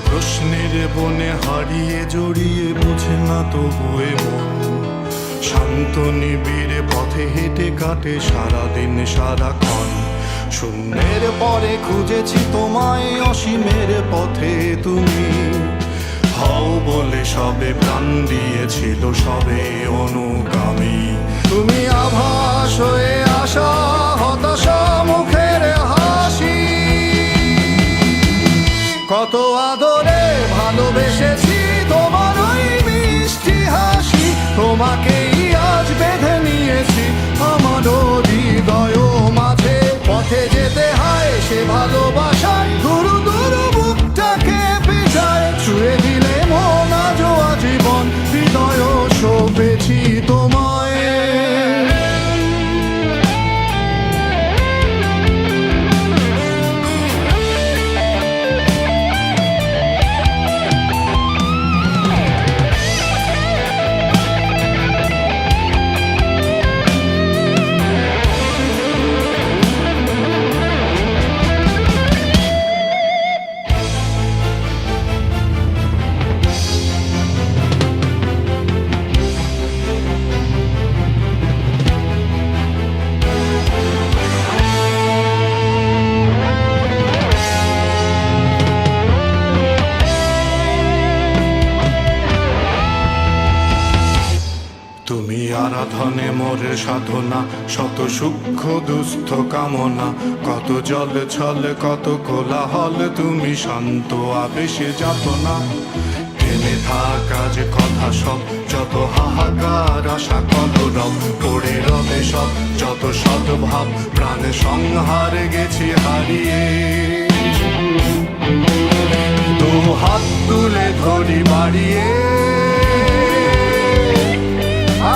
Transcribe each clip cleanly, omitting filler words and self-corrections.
প্রশ্নের বনে হারিয়ে জড়িয়ে বুঝে না তবুয়ে মন শান্ত নিবিড়ে পথে হেঁটে কাটে সারাদিন সারাক্ষণ। শূন্যের পরে খুঁজেছি তোমায়, অসীমের পথে তুমি হও বলে সবে প্রাণ দিয়েছিল, সবে অনুগামী। তুমি আভাস হয়ে আসা, হতাশা মুখের হাসি, কত আদরে ভালোবেসেছি তোমার ওই মিষ্টি হাসি। তোমাকেই আজ বেঁধে নিয়েছি আমার হৃদয় মাঝে, পথে যেতে হয় সে ভালোবাসায় গুরু গুরু বুকটাকে পেঁচায়। ছুঁয়ে দিলে মন আজও আজীবন হৃদয় সপেছি তোমায়। তুমি আরাধনে মোরে সাধনা, শত সূক্ষ্ম দুস্থ কামনা, কত জল ছল কত কোলাহল, তুমি শান্ত আবেশে যাতনা। থেমে থাকা যে কথা সব, যত হাহাকার আশা কলরব, পড়ে রবে সব যত সদ্ভাব, প্রাণে সংহার গেছি হারিয়ে। দু হাত তুলে ধরি বাড়িয়ে,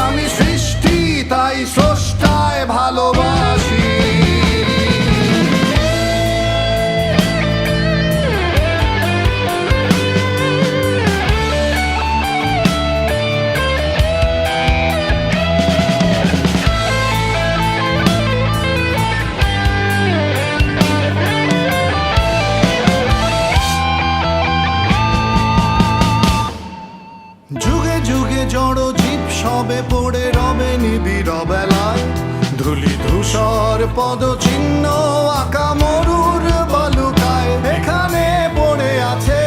আমি সৃষ্টি তাই স্রষ্টায় ভালোবাসি। যুগে যুগে জড় জীব সবে পড়ে রবে নিবিড় বেলায়, ধুলি ধূসর পদ চিহ্ন আঁকা মরুর বালুকায়। এখানে পড়ে আছে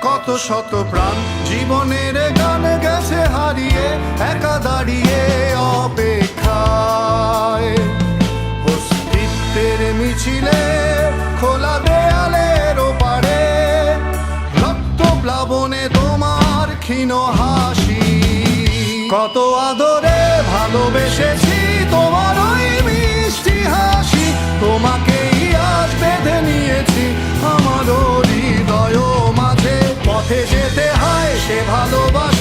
কত শত প্রাণ, জীবনের গান গেছে হারিয়ে, একা দাঁড়িয়ে অপেক্ষায়। অস্তিত্বের মিছিলে খোলা দেয়ালের ওপারে, রক্ত প্লাবনে তোমার ক্ষীণ হাসি, কত আদরে ভালোবেসেছি তোমার ওই মিষ্টি হাসি। তোমাকেই আজ বেঁধে নিয়েছি আমার হৃদয় মাঝে, পথে যেতে হয় সে ভালোবাসা